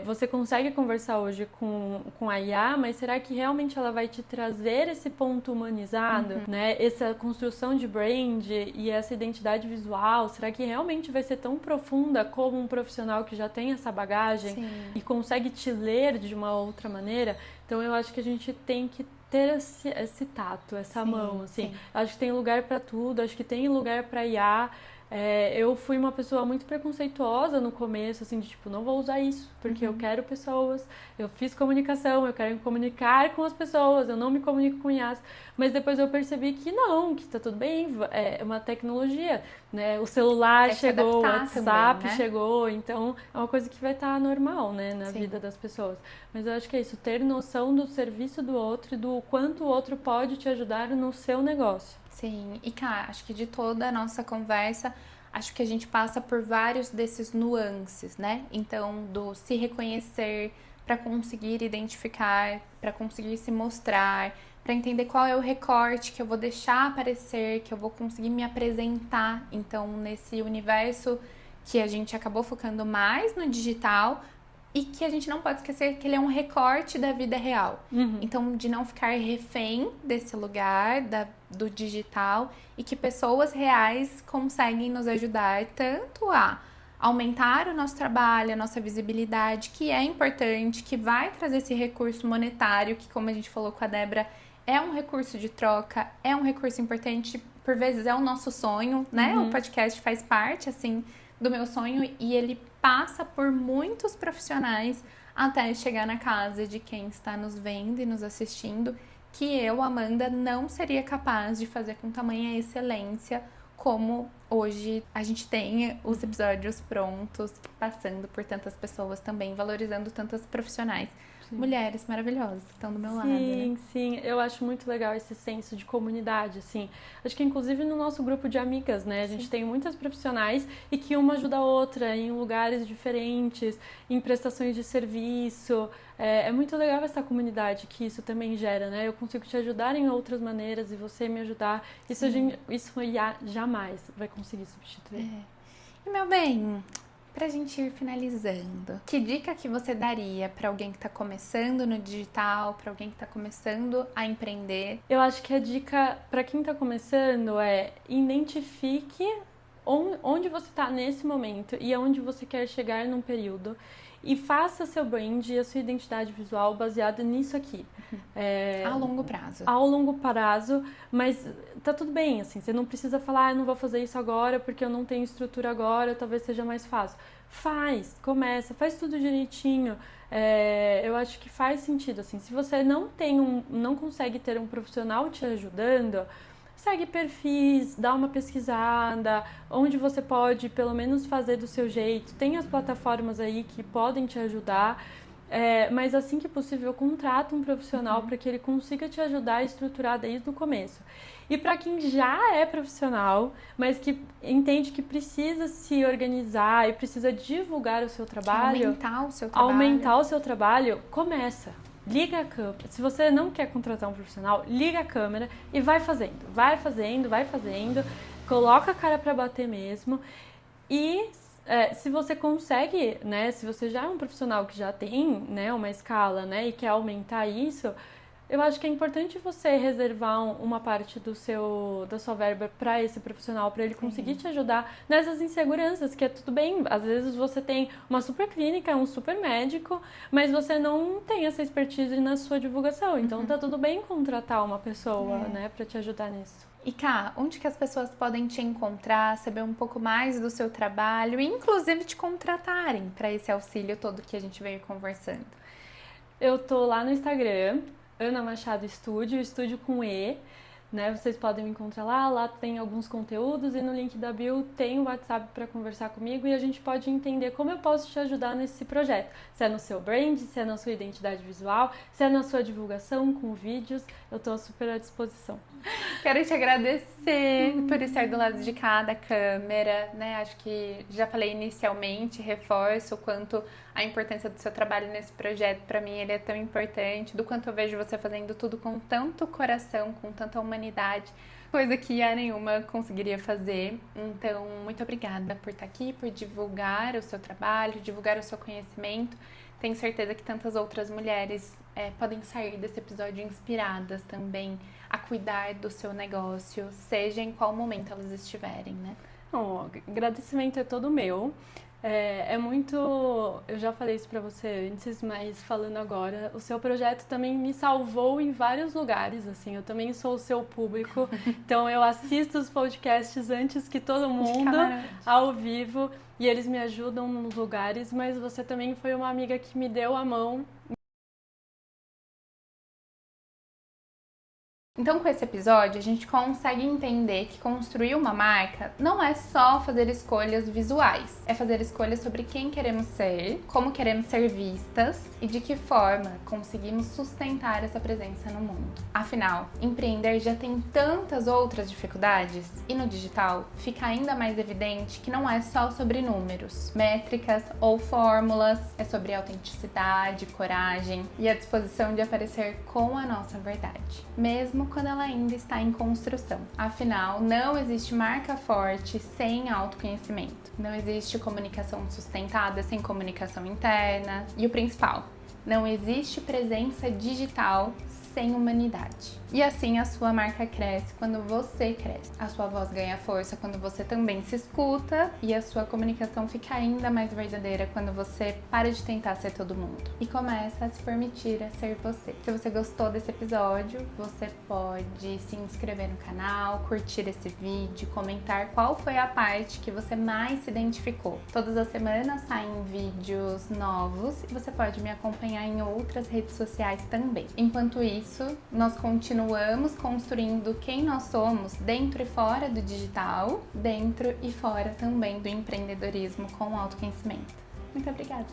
Você consegue conversar hoje com a IA, mas será que realmente ela vai te trazer esse ponto humanizado, né? Essa construção de brand e essa identidade visual, será que realmente vai ser tão profunda como um profissional que já tem essa bagagem e consegue te ler de uma outra maneira? Então eu acho que a gente tem que ter esse tato, essa mão, assim. Acho que tem lugar para tudo, acho que tem lugar para IA. Eu fui uma pessoa muito preconceituosa no começo, assim, de tipo, não vou usar isso, porque eu quero pessoas, eu fiz comunicação, eu quero me comunicar com as pessoas, eu não me comunico com IAs. Mas depois eu percebi que não, que tá tudo bem, é uma tecnologia, né? O celular chegou, o WhatsApp também, né? Chegou, então é uma coisa que vai estar normal, né, na vida das pessoas. Mas eu acho que é isso, ter noção do serviço do outro e do quanto o outro pode te ajudar no seu negócio. Sim, e cara, acho que de toda a nossa conversa, acho que a gente passa por vários desses nuances, né? Então, do se reconhecer para conseguir identificar, para conseguir se mostrar, para entender qual é o recorte que eu vou deixar aparecer, que eu vou conseguir me apresentar. Então, nesse universo que a gente acabou focando mais no digital, e que a gente não pode esquecer que ele é um recorte da vida real. Então, de não ficar refém desse lugar, do digital, e que pessoas reais conseguem nos ajudar tanto a aumentar o nosso trabalho, a nossa visibilidade, que é importante, que vai trazer esse recurso monetário, que, como a gente falou com a Débora, é um recurso de troca, é um recurso importante, por vezes é o nosso sonho, né? O podcast faz parte, assim, do meu sonho, e ele passa por muitos profissionais até chegar na casa de quem está nos vendo e nos assistindo, que eu, Amanda, não seria capaz de fazer com tamanha excelência como hoje a gente tem os episódios prontos, passando por tantas pessoas também, valorizando tantas profissionais. Mulheres maravilhosas que estão do meu lado, né? Sim, eu acho muito legal esse senso de comunidade, assim. Acho que inclusive no nosso grupo de amigas, né? A gente tem muitas profissionais e que uma ajuda a outra em lugares diferentes, em prestações de serviço. É muito legal essa comunidade que isso também gera, né? Eu consigo te ajudar em outras maneiras e você me ajudar. Isso jamais vai conseguir substituir. E, meu bem, pra gente ir finalizando, que dica que você daria pra alguém que tá começando no digital, pra alguém que tá começando a empreender? Eu acho que a dica pra quem tá começando é identifique onde você está nesse momento e aonde você quer chegar num período. E faça seu brand e a sua identidade visual baseada nisso aqui. A longo prazo. Ao longo prazo, mas tá tudo bem, assim, você não precisa falar, eu não vou fazer isso agora porque eu não tenho estrutura agora, talvez seja mais fácil. Começa, faz tudo direitinho. Eu acho que faz sentido, assim, se você não consegue ter um profissional te ajudando, segue perfis, dá uma pesquisada, onde você pode pelo menos fazer do seu jeito. Tem as plataformas aí que podem te ajudar, mas assim que possível, contrata um profissional para que ele consiga te ajudar a estruturar desde o começo. E para quem já é profissional, mas que entende que precisa se organizar e precisa divulgar o seu trabalho, aumentar o seu trabalho, começa. Liga a câmera. Se você não quer contratar um profissional, liga a câmera e vai fazendo. Coloca a cara para bater mesmo. E se você consegue, né? Se você já é um profissional que já tem, né, uma escala, né, e quer aumentar isso, eu acho que é importante você reservar uma parte da sua verba para esse profissional, para ele conseguir te ajudar nessas inseguranças, que é tudo bem. Às vezes você tem uma super clínica, um super médico, mas você não tem essa expertise na sua divulgação. Então tá tudo bem contratar uma pessoa, né, para te ajudar nisso. E Ká, onde que as pessoas podem te encontrar, saber um pouco mais do seu trabalho e inclusive te contratarem para esse auxílio todo que a gente veio conversando? Eu tô lá no Instagram, Ana Machado Estúdio com E, né? Vocês podem me encontrar lá tem alguns conteúdos e no link da bio tem o WhatsApp para conversar comigo e a gente pode entender como eu posso te ajudar nesse projeto. Se é no seu brand, se é na sua identidade visual, se é na sua divulgação com vídeos, eu tô super à disposição. Quero te agradecer por estar do lado de cá da câmera, né? Acho que já falei inicialmente, reforço o quanto a importância do seu trabalho nesse projeto, para mim ele é tão importante, do quanto eu vejo você fazendo tudo com tanto coração, com tanta humanidade, coisa que a nenhuma conseguiria fazer. Então, muito obrigada por estar aqui, por divulgar o seu trabalho, divulgar o seu conhecimento. Tenho certeza que tantas outras mulheres podem sair desse episódio inspiradas também a cuidar do seu negócio, seja em qual momento elas estiverem, né? Bom, agradecimento é todo meu. Eu já falei isso pra você antes, mas falando agora, o seu projeto também me salvou em vários lugares, assim, eu também sou o seu público, então eu assisto os podcasts antes que todo mundo, ao vivo, e eles me ajudam nos lugares, mas você também foi uma amiga que me deu a mão. Então, com esse episódio, a gente consegue entender que construir uma marca não é só fazer escolhas visuais. É fazer escolhas sobre quem queremos ser, como queremos ser vistas e de que forma conseguimos sustentar essa presença no mundo. Afinal, empreender já tem tantas outras dificuldades e no digital fica ainda mais evidente que não é só sobre números, métricas ou fórmulas, é sobre autenticidade, coragem e a disposição de aparecer com a nossa verdade, mesmo quando ela ainda está em construção. Afinal, não existe marca forte sem autoconhecimento. Não existe comunicação sustentada sem comunicação interna. E o principal, não existe presença digital sem humanidade. E assim a sua marca cresce quando você cresce. A sua voz ganha força quando você também se escuta e a sua comunicação fica ainda mais verdadeira quando você para de tentar ser todo mundo e começa a se permitir a ser você. Se você gostou desse episódio, você pode se inscrever no canal, curtir esse vídeo, comentar qual foi a parte que você mais se identificou. Todas as semanas saem vídeos novos e você pode me acompanhar em outras redes sociais também. Enquanto isso, nós continuamos construindo quem nós somos dentro e fora do digital, dentro e fora também do empreendedorismo com autoconhecimento. Muito obrigada!